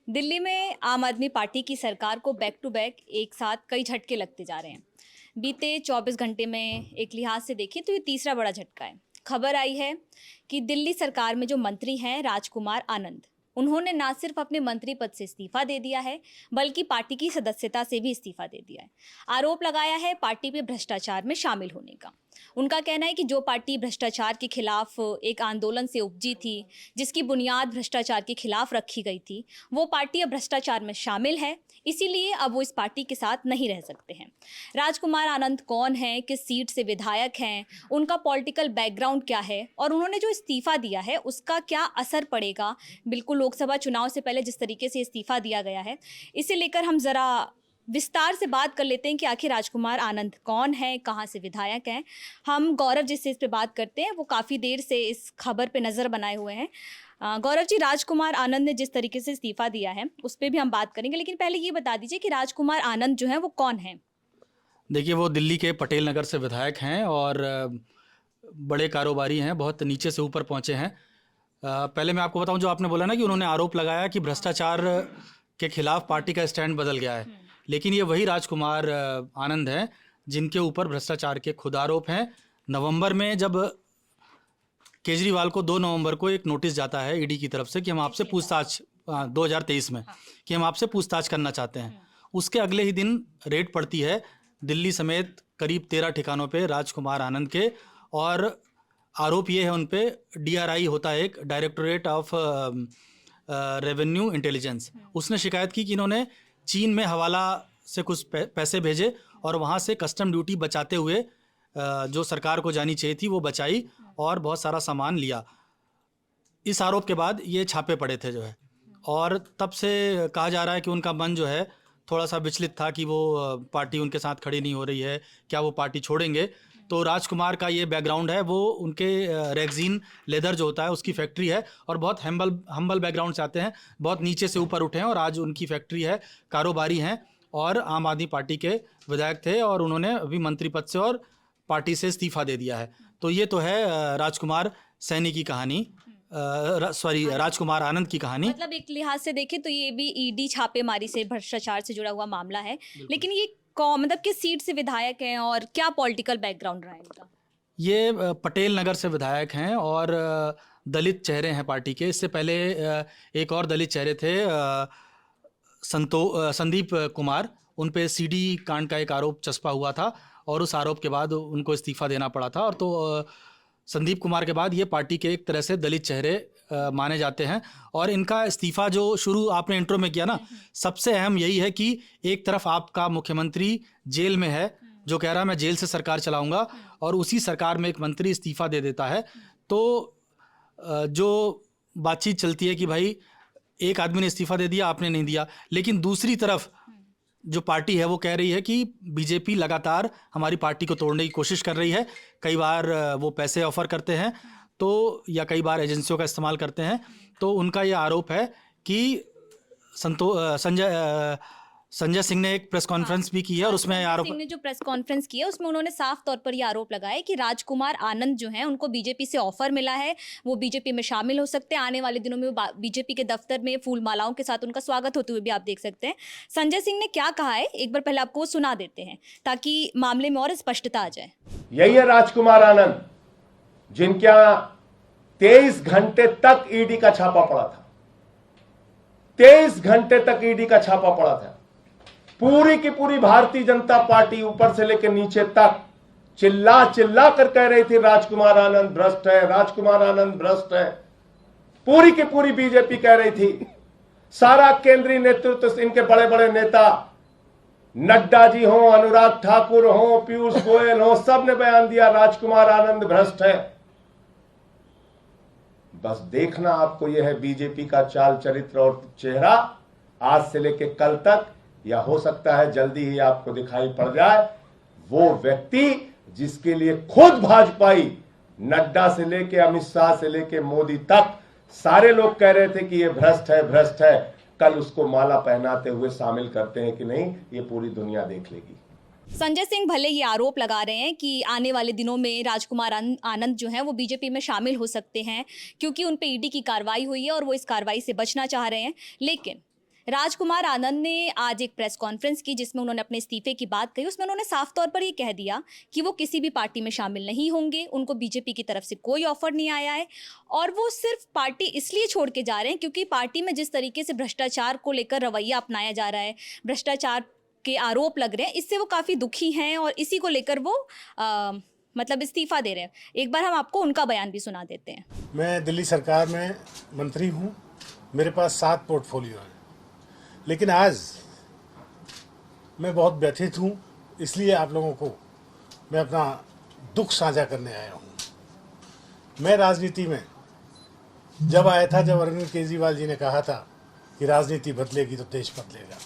दिल्ली में आम आदमी पार्टी की सरकार को बैक टू बैक एक साथ कई झटके लगते जा रहे हैं। बीते 24 घंटे में एक लिहाज से देखें तो ये तीसरा बड़ा झटका है। खबर आई है कि दिल्ली सरकार में जो मंत्री हैं राजकुमार आनंद, उन्होंने ना सिर्फ अपने मंत्री पद से इस्तीफा दे दिया है बल्कि पार्टी की सदस्यता से भी इस्तीफा दे दिया है। आरोप लगाया है पार्टी पे भ्रष्टाचार में शामिल होने का। उनका कहना है कि जो पार्टी भ्रष्टाचार के खिलाफ एक आंदोलन से उपजी थी, जिसकी बुनियाद भ्रष्टाचार के खिलाफ रखी गई थी, वो पार्टी अब भ्रष्टाचार में शामिल है, इसीलिए अब वो इस पार्टी के साथ नहीं रह सकते हैं। राजकुमार आनंद कौन है, किस सीट से विधायक हैं, उनका पॉलिटिकल बैकग्राउंड क्या है और उन्होंने जो इस्तीफा दिया है उसका क्या असर पड़ेगा, बिल्कुल लोकसभा चुनाव से पहले जिस तरीके से इस्तीफा दिया गया है, इसे लेकर हम ज़रा विस्तार से बात कर लेते हैं कि आखिर राजकुमार आनंद कौन है, कहाँ से विधायक हैं। हम गौरव जिससे इस पे बात करते हैं वो काफ़ी देर से इस खबर पे नज़र बनाए हुए हैं। गौरव जी, राजकुमार आनंद ने जिस तरीके से इस्तीफा दिया है उस पर भी हम बात करेंगे, लेकिन पहले ये बता दीजिए कि राजकुमार आनंद जो है वो कौन है। देखिए, वो दिल्ली के पटेल नगर से विधायक हैं और बड़े कारोबारी हैं, बहुत नीचे से ऊपर पहुंचे हैं। पहले मैं आपको बताऊं, जो आपने बोला ना कि उन्होंने आरोप लगाया कि भ्रष्टाचार के खिलाफ पार्टी का स्टैंड बदल गया है, लेकिन ये वही राजकुमार आनंद हैं जिनके ऊपर भ्रष्टाचार के खुद आरोप हैं। नवंबर में जब केजरीवाल को 2 नवंबर को एक नोटिस जाता है ईडी की तरफ से कि हम आपसे पूछताछ 2023 में कि हम आपसे पूछताछ करना चाहते हैं, उसके अगले ही दिन रेड पड़ती है दिल्ली समेत करीब 13 ठिकानों पे राजकुमार आनंद के। और आरोप ये है उन पे, DRI होता है एक, डायरेक्टोरेट ऑफ रेवेन्यू इंटेलिजेंस, उसने शिकायत की कि इन्होंने चीन में हवाला से कुछ पैसे भेजे और वहाँ से कस्टम ड्यूटी बचाते हुए जो सरकार को जानी चाहिए थी वो बचाई और बहुत सारा सामान लिया। इस आरोप के बाद ये छापे पड़े थे जो है, और तब से कहा जा रहा है कि उनका मन जो है थोड़ा सा विचलित था कि वो पार्टी उनके साथ खड़ी नहीं हो रही है, क्या वो पार्टी छोड़ेंगे। तो राजकुमार का ये बैकग्राउंड है, वो उनके रेक्जीन लेदर जो होता है उसकी फैक्ट्री है और बहुत हम्बल बैकग्राउंड से आते हैं, बहुत नीचे से ऊपर उठे हैं और आज उनकी फैक्ट्री है, कारोबारी हैं और आम आदमी पार्टी के विधायक थे और उन्होंने अभी मंत्री पद से और पार्टी से इस्तीफा दे दिया है। तो ये तो है राजकुमार सैनी की कहानी, राजकुमार आनंद की कहानी। मतलब एक लिहाज से देखें तो ये भी ईडी छापेमारी से, भ्रष्टाचार से जुड़ा हुआ मामला है, लेकिन ये कौन, मतलब किस सीट से विधायक हैं और क्या पॉलिटिकल बैकग्राउंड रहा है इनका? ये पटेल नगर से विधायक हैं और दलित चेहरे हैं पार्टी के। इससे पहले एक और दलित चेहरे थे, संदीप कुमार, उन पे CD कांड का एक आरोप चस्पा हुआ था और उस आरोप के बाद उनको इस्तीफा देना पड़ा था। और तो संदीप कुमार के बाद ये पार्टी के एक तरह से दलित चेहरे माने जाते हैं। और इनका इस्तीफा जो शुरू आपने इंट्रो में किया ना, सबसे अहम यही है कि एक तरफ आपका मुख्यमंत्री जेल में है जो कह रहा है मैं जेल से सरकार चलाऊंगा, और उसी सरकार में एक मंत्री इस्तीफा दे देता है। तो जो बातचीत चलती है कि भाई एक आदमी ने इस्तीफा दे दिया, आपने नहीं दिया, लेकिन दूसरी तरफ जो पार्टी है वो कह रही है कि बीजेपी लगातार हमारी पार्टी को तोड़ने की कोशिश कर रही है। कई बार वो पैसे ऑफर करते हैं तो, या कई बार एजेंसियों का इस्तेमाल करते हैं। तो उनका ये आरोप है कि संजय सिंह ने एक प्रेस कॉन्फ्रेंस भी की है और उसमें आरोप, सिंह ने जो प्रेस कॉन्फ्रेंस की है उसमें उन्होंने साफ तौर पर ये आरोप लगाया कि राजकुमार आनंद जो हैं उनको बीजेपी से ऑफर मिला है, वो बीजेपी में शामिल हो सकते हैं, आने वाले दिनों में वो बीजेपी के दफ्तर में फूल मालाओं के साथ उनका स्वागत होते हुए भी आप देख सकते हैं। संजय सिंह ने क्या कहा है एक बार पहले आपको सुना देते हैं ताकि मामले में और स्पष्टता आ जाए। यही है राजकुमार आनंद, जिनके यहां 23 घंटे तक ईडी का छापा पड़ा था। 23 घंटे तक ईडी का छापा पड़ा था। पूरी की पूरी भारतीय जनता पार्टी ऊपर से लेकर नीचे तक चिल्ला चिल्ला कर कह रही थी राजकुमार आनंद भ्रष्ट है, राजकुमार आनंद भ्रष्ट है। पूरी की पूरी बीजेपी कह रही थी, सारा केंद्रीय नेतृत्व, इनके बड़े बड़े नेता, नड्डा जी हो, अनुराग ठाकुर हो, पीयूष गोयल हो, सब ने बयान दिया राजकुमार आनंद भ्रष्ट है। बस देखना आपको यह है बीजेपी का चाल चरित्र और चेहरा, आज से लेकर कल तक, या हो सकता है जल्दी ही आपको दिखाई पड़ जाए वो व्यक्ति जिसके लिए खुद भाजपाई, नड्डा से लेके अमित शाह से लेके मोदी तक सारे लोग कह रहे थे कि ये भ्रष्ट है, भ्रष्ट है, कल उसको माला पहनाते हुए शामिल करते हैं कि नहीं, ये पूरी दुनिया देख लेगी। संजय सिंह भले ये आरोप लगा रहे हैं कि आने वाले दिनों में राजकुमार आनंद जो हैं वो बीजेपी में शामिल हो सकते हैं क्योंकि उन पे ईडी की कार्रवाई हुई है और वो इस कार्रवाई से बचना चाह रहे हैं, लेकिन राजकुमार आनंद ने आज एक प्रेस कॉन्फ्रेंस की जिसमें उन्होंने अपने इस्तीफे की बात कही। उसमें उन्होंने साफ तौर पर ये कह दिया कि वो किसी भी पार्टी में शामिल नहीं होंगे, उनको बीजेपी की तरफ से कोई ऑफर नहीं आया है और वो सिर्फ पार्टी इसलिए छोड़ के जा रहे हैं क्योंकि पार्टी में जिस तरीके से भ्रष्टाचार को लेकर रवैया अपनाया जा रहा है, भ्रष्टाचार के आरोप लग रहे हैं, इससे वो काफ़ी दुखी हैं और इसी को लेकर वो मतलब इस्तीफा दे रहे हैं। एक बार हम आपको उनका बयान भी सुना देते हैं। मैं दिल्ली सरकार में मंत्री हूँ, मेरे पास 7 पोर्टफोलियो हैं, लेकिन आज मैं बहुत व्यथित हूँ, इसलिए आप लोगों को मैं अपना दुख साझा करने आया हूँ। मैं राजनीति में जब आया था, जब अरविंद केजरीवाल जी ने कहा था कि राजनीति बदलेगी तो देश बदलेगा,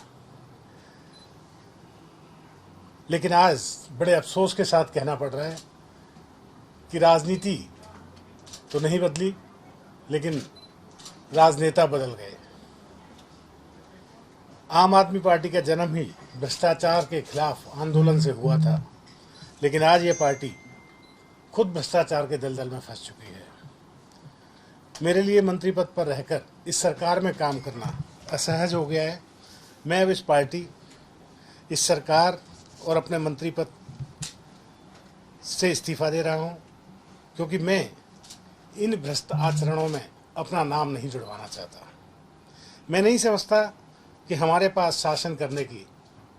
लेकिन आज बड़े अफसोस के साथ कहना पड़ रहा है कि राजनीति तो नहीं बदली, लेकिन राजनेता बदल गए। आम आदमी पार्टी का जन्म ही भ्रष्टाचार के खिलाफ आंदोलन से हुआ था, लेकिन आज ये पार्टी खुद भ्रष्टाचार के दलदल में फंस चुकी है। मेरे लिए मंत्री पद पर रहकर इस सरकार में काम करना असहज हो गया है। मैं अब इस पार्टी, इस सरकार और अपने मंत्री पद से इस्तीफा दे रहा हूँ, क्योंकि मैं इन भ्रष्ट आचरणों में अपना नाम नहीं जुड़वाना चाहता। मैं नहीं समझता कि हमारे पास शासन करने की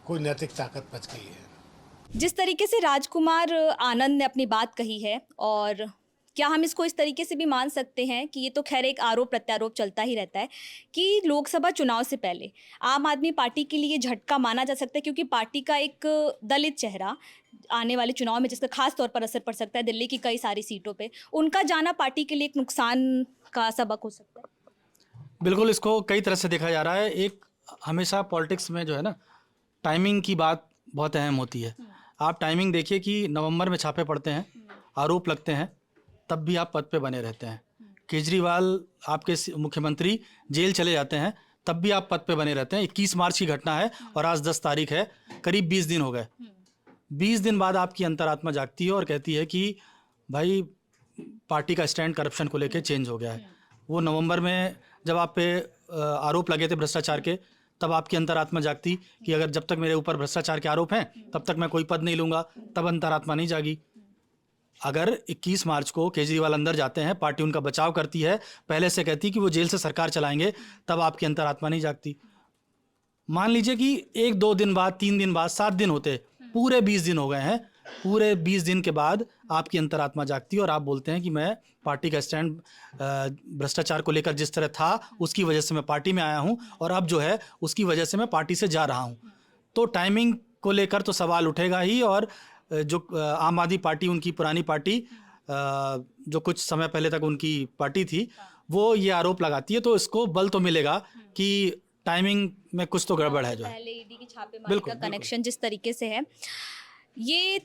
कोई नैतिक ताकत बच गई है। जिस तरीके से राजकुमार आनंद ने अपनी बात कही है, और क्या हम इसको इस तरीके से भी मान सकते हैं कि ये तो खैर एक आरोप प्रत्यारोप चलता ही रहता है कि लोकसभा चुनाव से पहले आम आदमी पार्टी के लिए झटका माना जा सकता है, क्योंकि पार्टी का एक दलित चेहरा आने वाले चुनाव में जिसका खास तौर पर असर पड़ सकता है दिल्ली की कई सारी सीटों पे, उनका जाना पार्टी के लिए एक नुकसान का सबक हो सकता है। बिल्कुल, इसको कई तरह से देखा जा रहा है। एक हमेशा पॉलिटिक्स में जो है ना, टाइमिंग की बात बहुत अहम होती है। आप टाइमिंग देखिए कि नवंबर में छापे पड़ते हैं, आरोप लगते हैं, तब भी आप पद पे बने रहते हैं। केजरीवाल आपके मुख्यमंत्री जेल चले जाते हैं, तब भी आप पद पे बने रहते हैं। 21 मार्च की घटना है और आज 10 तारीख है, करीब 20 दिन हो गए। 20 दिन बाद आपकी अंतरात्मा जागती है और कहती है कि भाई पार्टी का स्टैंड करप्शन को लेकर चेंज हो गया है। वो नवंबर में जब आप पे आरोप लगे थे भ्रष्टाचार के, तब आपकी अंतरात्मा जागती कि अगर जब तक मेरे ऊपर भ्रष्टाचार के आरोप हैं तब तक मैं कोई पद नहीं लूँगा, तब अंतरात्मा नहीं जागी। अगर 21 मार्च को केजरीवाल अंदर जाते हैं, पार्टी उनका बचाव करती है, पहले से कहती कि वो जेल से सरकार चलाएंगे, तब आपकी अंतरात्मा नहीं जागती। मान लीजिए कि 1-2 दिन बाद, 3 दिन बाद, 7 दिन होते, पूरे 20 दिन हो गए हैं। पूरे 20 दिन के बाद आपकी अंतरात्मा जागती है और आप बोलते हैं कि मैं पार्टी का स्टैंड भ्रष्टाचार को लेकर जिस तरह था उसकी वजह से मैं पार्टी में आया हूं और अब जो है उसकी वजह से मैं पार्टी से जा रहा हूं। तो टाइमिंग को लेकर तो सवाल उठेगा ही। और जो आम आदमी पार्टी, उनकी पुरानी पार्टी, जो कुछ समय पहले तक उनकी पार्टी थी, वो ये आरोप लगाती है, तो इसको बल तो मिलेगा कि टाइमिंग में कुछ तो गड़बड़ है। जो है पहले ईडी की छापेमारी का कनेक्शन जिस तरीके से है, ये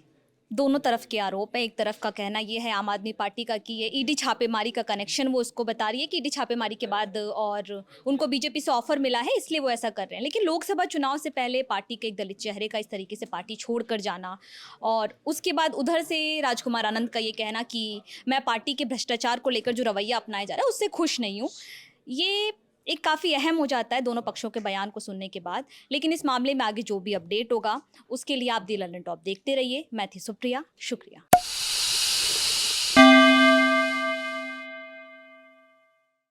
दोनों तरफ के आरोप है। एक तरफ का कहना ये है आम आदमी पार्टी का कि ये ईडी छापेमारी का कनेक्शन वो उसको बता रही है कि ईडी छापेमारी के बाद और उनको बीजेपी से ऑफर मिला है, इसलिए वो ऐसा कर रहे हैं। लेकिन लोकसभा चुनाव से पहले पार्टी के एक दलित चेहरे का इस तरीके से पार्टी छोड़कर जाना, और उसके बाद उधर से राजकुमार आनंद का ये कहना कि मैं पार्टी के भ्रष्टाचार को लेकर जो रवैया अपनाया जा रहा है उससे खुश नहीं हूँ, ये एक काफ़ी अहम हो जाता है दोनों पक्षों के बयान को सुनने के बाद। लेकिन इस मामले में आगे जो भी अपडेट होगा उसके लिए आप दी लंदन टॉप देखते रहिए। मैं थी सुप्रिया, शुक्रिया।